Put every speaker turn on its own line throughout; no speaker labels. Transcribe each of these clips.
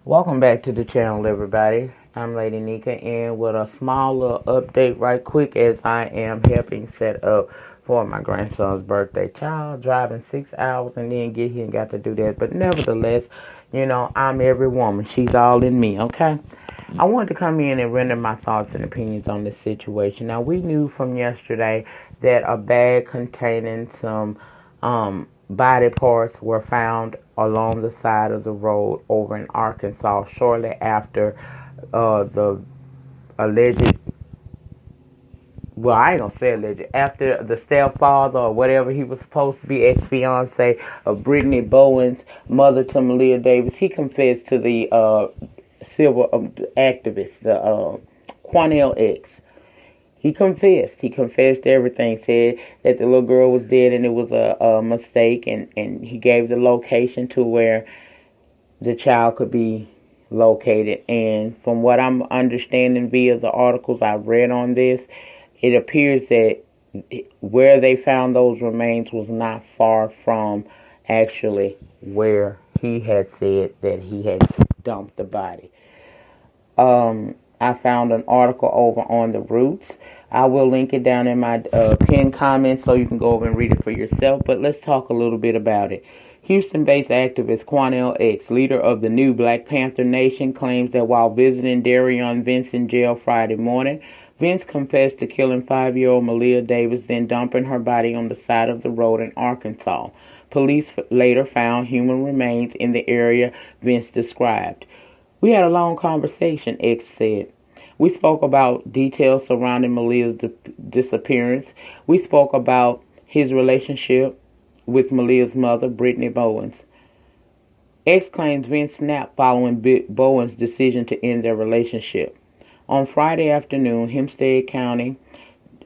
Welcome back to the channel, everybody. I'm Lady Nyca, and with a small little update right quick as I am helping set up for my grandson's birthday. Child driving 6 hours and then get here and got to do that. But nevertheless, I'm every woman. She's all in me, okay? I wanted to come in and render my thoughts and opinions on this situation. Now, we knew from yesterday that a bag containing some body parts were found along the side of the road over in Arkansas shortly after the alleged, well, I ain't gonna say alleged, after the stepfather or whatever he was supposed to be, ex-fiance of Brittany Bowen's mother to Maleah Davis, he confessed to the civil activist, the Quanell X. He confessed. He confessed everything, said that the little girl was dead and it was a mistake, and he gave the location to where the child could be located. And from what I'm understanding via the articles I've read on this, it appears that where they found those remains was not far from actually where he had said that he had dumped the body. I found an article over on the Roots. I will link it down in my pinned comments so you can go over and read it for yourself. But let's talk a little bit about it. Houston-based activist Quanell X, leader of the new Black Panther Nation, claims that while visiting Darion Vince in jail Friday morning, Vince confessed to killing 5-year-old Maleah Davis, then dumping her body on the side of the road in Arkansas. Police later found human remains in the area Vince described. We had a long conversation, X said. We spoke about details surrounding Maleah's disappearance. We spoke about his relationship with Maleah's mother, Brittany Bowens. X claims Vince snapped following Bowen's decision to end their relationship. On Friday afternoon, Hempstead County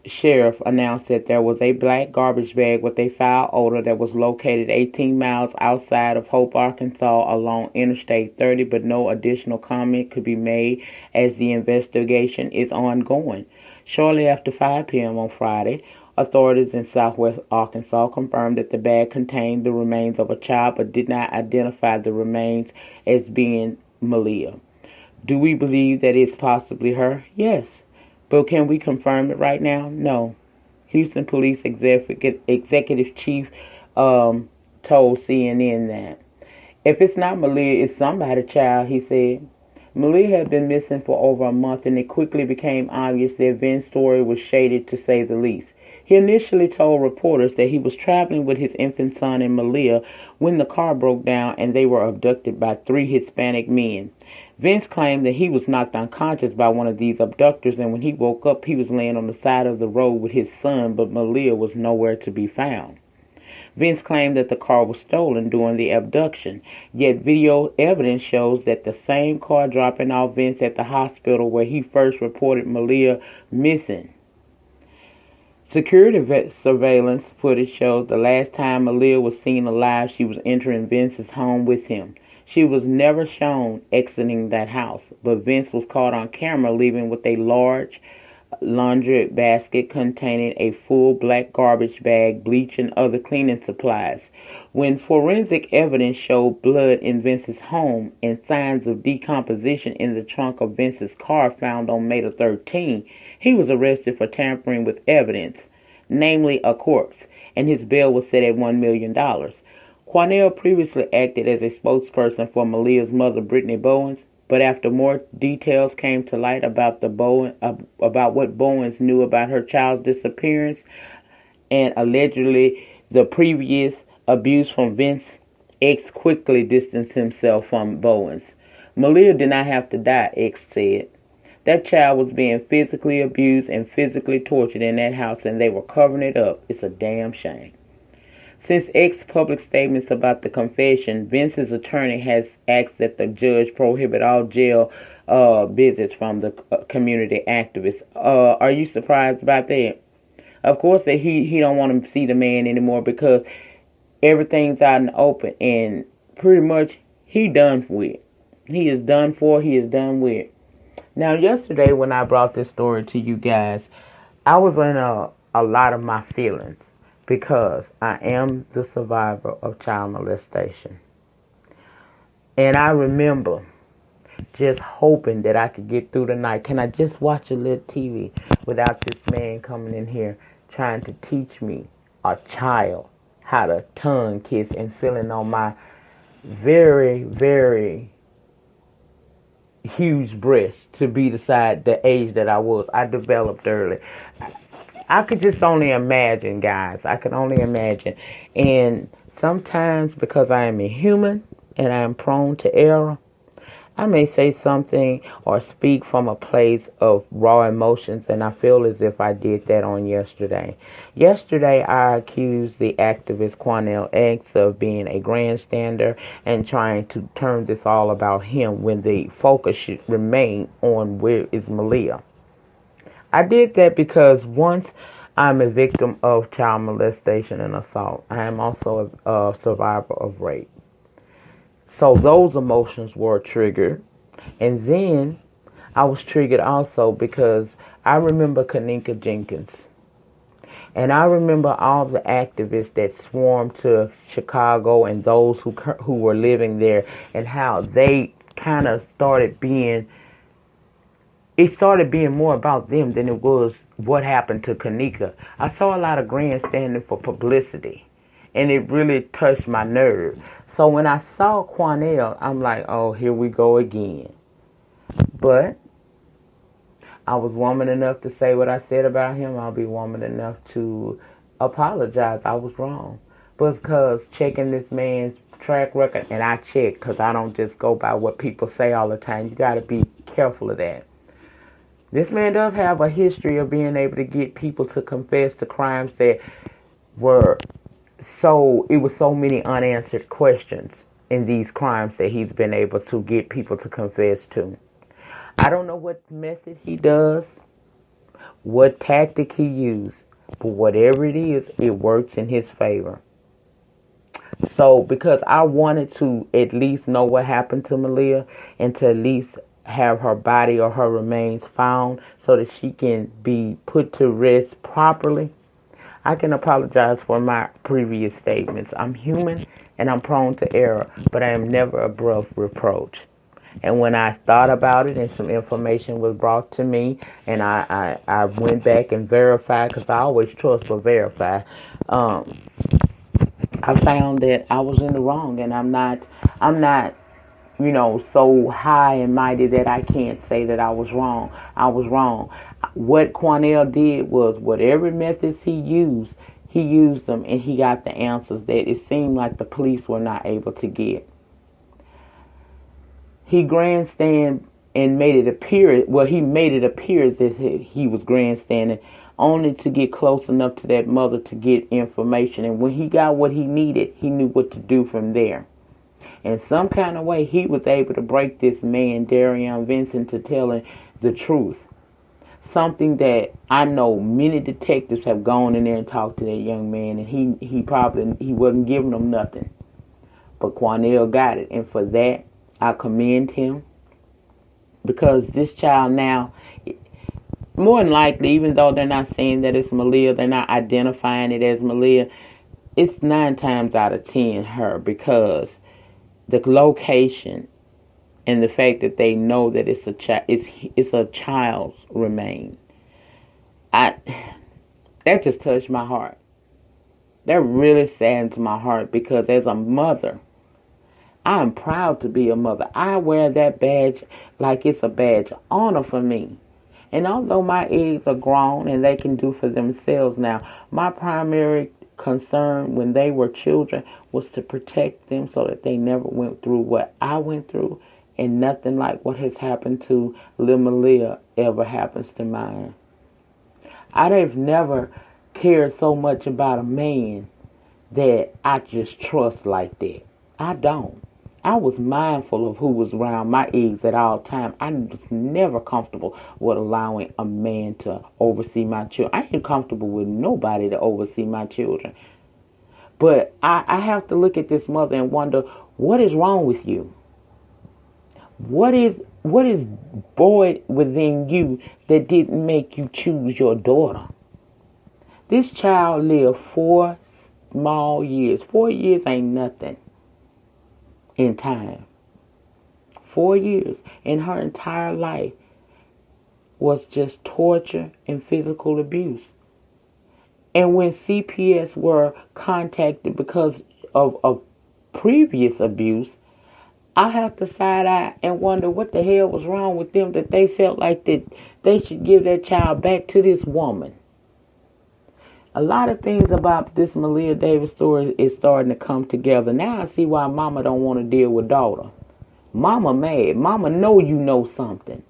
Sheriff announced that there was a black garbage bag with a foul odor that was located 18 miles outside of Hope, Arkansas along Interstate 30, but no additional comment could be made as the investigation is ongoing. Shortly after 5 p.m. on Friday, authorities in southwest Arkansas confirmed that the bag contained the remains of a child but did not identify the remains as being Maleah. Do we believe that it's possibly her? Yes. But can we confirm it right now? No. Houston Police Executive Chief told CNN that. If it's not Maleah, it's somebody's child, he said. Maleah had been missing for over a month, and it quickly became obvious that Vince's story was shaded, to say the least. He initially told reporters that he was traveling with his infant son and Maleah when the car broke down and they were abducted by 3 Hispanic men. Vince claimed that he was knocked unconscious by one of these abductors, and when he woke up, he was laying on the side of the road with his son, but Maleah was nowhere to be found. Vince claimed that the car was stolen during the abduction, yet video evidence shows that the same car dropping off Vince at the hospital where he first reported Maleah missing. Security surveillance footage shows the last time Maleah was seen alive, she was entering Vince's home with him. She was never shown exiting that house, but Vince was caught on camera leaving with a large laundry basket containing a full black garbage bag, bleach, and other cleaning supplies. When forensic evidence showed blood in Vince's home and signs of decomposition in the trunk of Vince's car found on May 13, he was arrested for tampering with evidence, namely a corpse, and his bail was set at $1 million. Quanell previously acted as a spokesperson for Maleah's mother, Brittany Bowens, but after more details came to light about what Bowens knew about her child's disappearance and allegedly the previous abuse from Vince, X quickly distanced himself from Bowens. Maleah did not have to die, X said. That child was being physically abused and physically tortured in that house, and they were covering it up. It's a damn shame. Since X's public statements about the confession, Vince's attorney has asked that the judge prohibit all jail visits from the community activists. Are you surprised about that? Of course, that he don't want to see the man anymore because everything's out in the open, and pretty much he done with. He is done for. He is done with. Now, yesterday when I brought this story to you guys, I was in a lot of my feelings, because I am the survivor of child molestation. And I remember just hoping that I could get through the night. Can I just watch a little TV without this man coming in here trying to teach me, a child, how to tongue kiss and feeling on my very, very huge breast to be the age that I was. I developed early. I could just only imagine, guys. I can only imagine. And sometimes, because I am a human and I am prone to error, I may say something or speak from a place of raw emotions, and I feel as if I did that on yesterday. Yesterday, I accused the activist Quanell X of being a grandstander and trying to turn this all about him when the focus should remain on where is Maleah. I did that because once I'm a victim of child molestation and assault, I am also a survivor of rape. So those emotions were triggered. And then I was triggered also because I remember Nyca Jenkins. And I remember all the activists that swarmed to Chicago and those who were living there, and how they kind of started being more about them than it was what happened to Nyca. I saw a lot of grandstanding for publicity, and it really touched my nerve. So when I saw Quanell, I'm like, oh, here we go again. But I was woman enough to say what I said about him. I'll be woman enough to apologize. I was wrong. Because checking this man's track record, and I check because I don't just go by what people say all the time. You got to be careful of that. This man does have a history of being able to get people to confess to crimes that were it was so many unanswered questions in these crimes that he's been able to get people to confess to. I don't know what method he does, what tactic he used, but whatever it is, it works in his favor. So because I wanted to at least know what happened to Maleah and to at least have her body or her remains found so that she can be put to rest properly, I can apologize for my previous statements. I'm human and I'm prone to error, but I am never above reproach. And when I thought about it and some information was brought to me, and I went back and verified, because I always trust but verify, I found that I was in the wrong, and I'm not, so high and mighty that I can't say that I was wrong. I was wrong. What Quanell did was whatever methods he used them, and he got the answers that it seemed like the police were not able to get. He grandstand and made it appear that he was grandstanding only to get close enough to that mother to get information. And when he got what he needed, he knew what to do from there. In some kind of way, he was able to break this man, Darian Vincent, to telling the truth. Something that I know many detectives have gone in there and talked to that young man, and he wasn't giving them nothing. But Quanell got it, and for that, I commend him, because this child now, more than likely, even though they're not saying that it's Maleah, they're not identifying it as Maleah, it's 9 times out of 10 her, because the location and the fact that they know that it's a child's remain. That just touched my heart. That really saddens my heart, because as a mother, I am proud to be a mother. I wear that badge like it's a badge of honor for me. And although my eggs are grown and they can do for themselves now, my primary concern when they were children was to protect them so that they never went through what I went through, and nothing like what has happened to little Maleah ever happens to mine. I've never cared so much about a man that I just trust like that. I don't. I was mindful of who was around my eggs at all times. I was never comfortable with allowing a man to oversee my children. I ain't comfortable with nobody to oversee my children. But I have to look at this mother and wonder, what is wrong with you? What is void within you that didn't make you choose your daughter? This child lived 4 small years. 4 years ain't nothing in time. 4 years, and her entire life was just torture and physical abuse. And when CPS were contacted because of previous abuse, I have to side eye and wonder what the hell was wrong with them that they felt like that they should give their child back to this woman. A lot of things about this Maleah Davis story is starting to come together. Now I see why mama don't want to deal with daughter. Mama mad. Mama know you know something.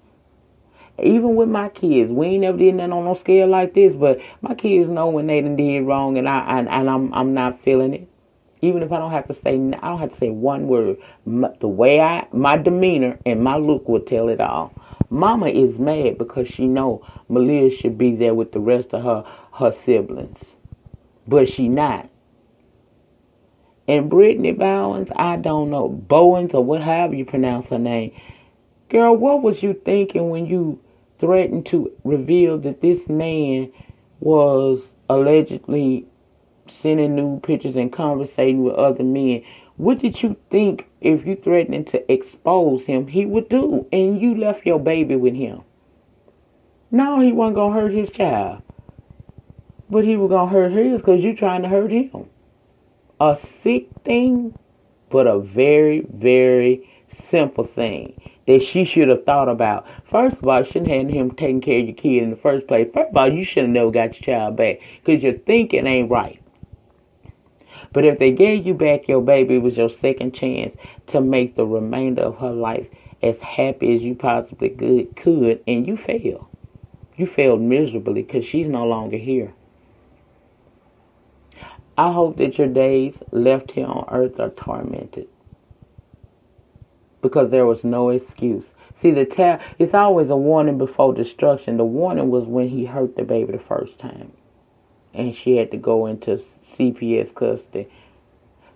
Even with my kids, we ain't never did nothing on no scale like this, but my kids know when they done did wrong, and I'm not feeling it. Even if I don't have to say one word. My demeanor and my look will tell it all. Mama is mad because she know Maleah should be there with the rest of her siblings, but she not. And Brittany Bowens, I don't know, Bowens or however you pronounce her name. Girl, what was you thinking when you threatened to reveal that this man was allegedly sending nude pictures and conversating with other men? What did you think if you threatened to expose him he would do? And you left your baby with him. No, he wasn't going to hurt his child. But he was going to hurt his because you trying to hurt him. A sick thing, but a very, very simple thing that she should have thought about. First of all, you shouldn't have him taking care of your kid in the first place. First of all, you should have never got your child back because your thinking ain't right. But if they gave you back your baby, it was your second chance to make the remainder of her life as happy as you possibly could, and you failed. You failed miserably because she's no longer here. I hope that your days left here on earth are tormented, because there was no excuse. See, it's always a warning before destruction. The warning was when he hurt the baby the first time, and she had to go into CPS custody.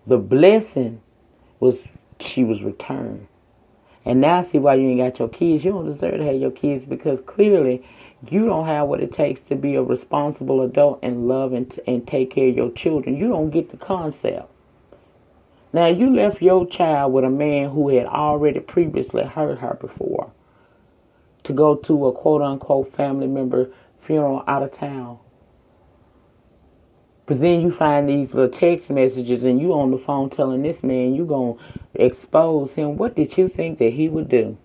The blessing was she was returned. And now I see why you ain't got your kids. You don't deserve to have your kids because clearly you don't have what it takes to be a responsible adult and love and take care of your children. You don't get the concept. Now, you left your child with a man who had already previously hurt her before to go to a quote-unquote family member funeral out of town. But then you find these little text messages and you on the phone telling this man you going to expose him. What did you think that he would do?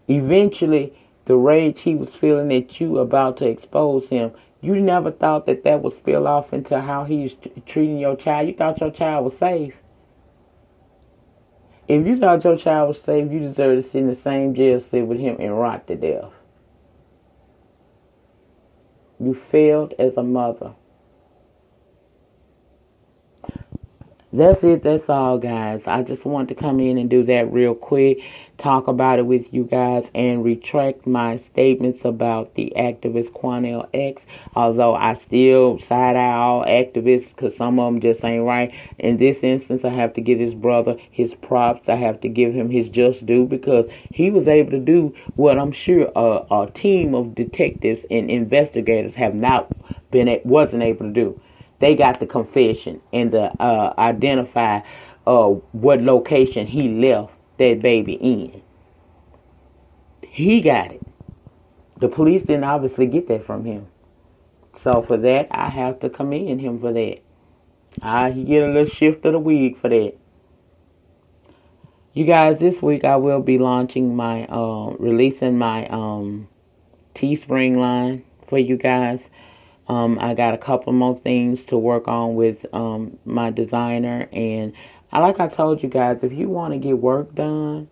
Eventually, the rage he was feeling at you about to expose him, you never thought that would spill off into how he's treating your child. You thought your child was safe. If you thought your child was safe, you deserve to sit in the same jail cell with him and rot to death. You failed as a mother. That's it. That's all, guys. I just wanted to come in and do that real quick. Talk about it with you guys and retract my statements about the activist Quanell X. Although I still side-eye all activists because some of them just ain't right. In this instance, I have to give his brother his props. I have to give him his just due because he was able to do what I'm sure a team of detectives and investigators wasn't able to do. They got the confession and the identify what location he left that baby in. He got it. The police didn't obviously get that from him. So for that, I have to commend him for that. He get a little shift of the wig for that. You guys, this week I will be launching releasing my Teespring line for you guys. I got a couple more things to work on with my designer. And like I told you guys, if you want to get work done,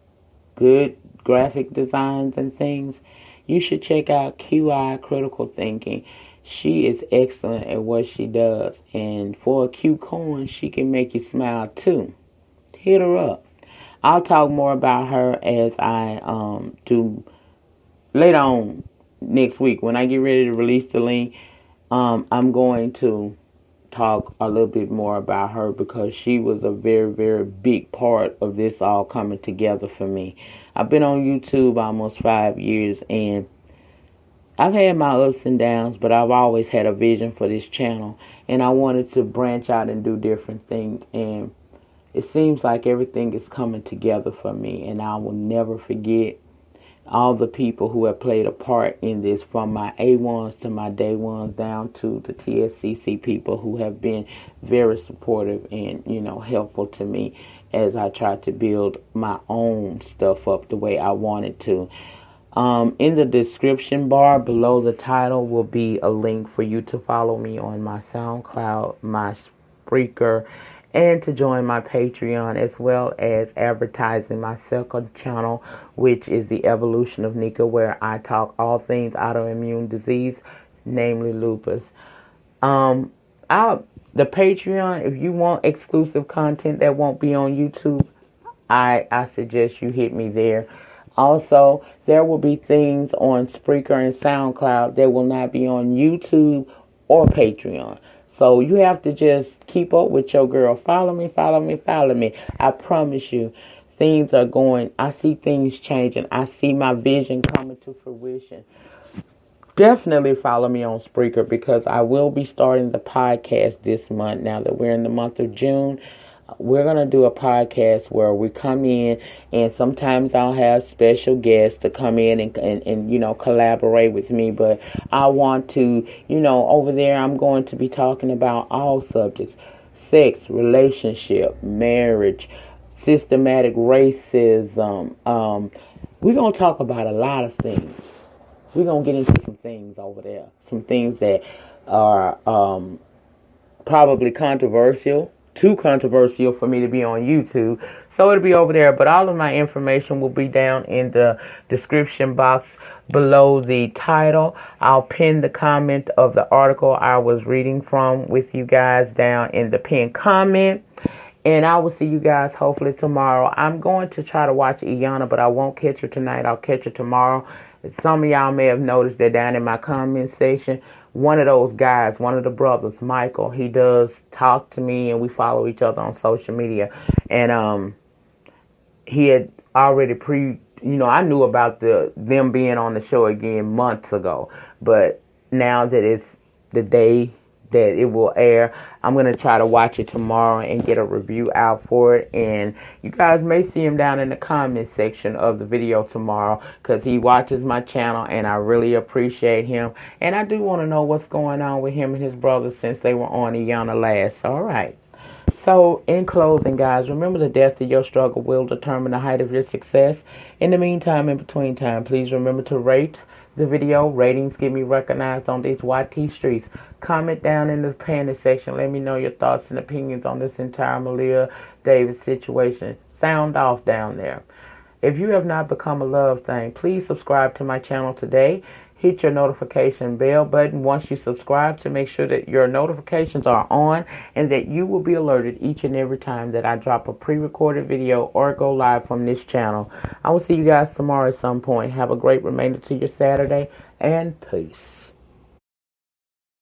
good graphic designs and things, you should check out QI Critical Thinking. She is excellent at what she does. And for a Q coin, she can make you smile too. Hit her up. I'll talk more about her as I do later on next week. When I get ready to release the link, I'm going to talk a little bit more about her because she was a very, very big part of this all coming together for me. I've been on YouTube almost 5 years and I've had my ups and downs, but I've always had a vision for this channel and I wanted to branch out and do different things. And it seems like everything is coming together for me, and I will never forget all the people who have played a part in this, from my A1s to my day ones down to the TSCC people who have been very supportive and, helpful to me as I try to build my own stuff up the way I wanted to. In the description bar below the title will be a link for you to follow me on my SoundCloud, my Spreaker, and to join my Patreon, as well as advertising my second channel, which is the Evolution of Nyca, where I talk all things autoimmune disease, namely lupus. The Patreon, if you want exclusive content that won't be on YouTube, I suggest you hit me there. Also, there will be things on Spreaker and SoundCloud that will not be on YouTube or Patreon. So you have to just keep up with your girl. Follow me, follow me, follow me. I promise you, things are going, I see things changing. I see my vision coming to fruition. Definitely follow me on Spreaker, because I will be starting the podcast this month. Now that we're in the month of June, we're going to do a podcast where we come in, and sometimes I'll have special guests to come in and collaborate with me. But I want to, over there I'm going to be talking about all subjects: sex, relationship, marriage, systematic racism. We're going to talk about a lot of things. We're going to get into some things over there. Some things that are probably controversial. Too controversial for me to be on YouTube. So it'll be over there. But all of my information will be down in the description box below the title. I'll pin the comment of the article I was reading from with you guys down in the pinned comment. And I will see you guys hopefully tomorrow. I'm going to try to watch Iyanla, but I won't catch her tonight. I'll catch her tomorrow. Some of y'all may have noticed that down in my comment section, one of those guys, one of the brothers, Michael, he does talk to me, and we follow each other on social media. And he had already I knew about them being on the show again months ago. But now that it's the day that it will air, I'm going to try to watch it tomorrow and get a review out for it. And you guys may see him down in the comment section of the video tomorrow, because he watches my channel and I really appreciate him. And I do want to know what's going on with him and his brothers since they were on Iyanla last. All right. So, in closing, guys, remember the depth of your struggle will determine the height of your success. In the meantime, in between time, please remember to rate the video. Ratings get me recognized on these YT streets. Comment down in the comment section. Let me know your thoughts and opinions on this entire Maleah David situation. Sound off down there. If you have not become a love thing, please subscribe to my channel today. Hit your notification bell button once you subscribe to make sure that your notifications are on and that you will be alerted each and every time that I drop a pre-recorded video or go live from this channel. I will see you guys tomorrow at some point. Have a great remainder to your Saturday, and peace.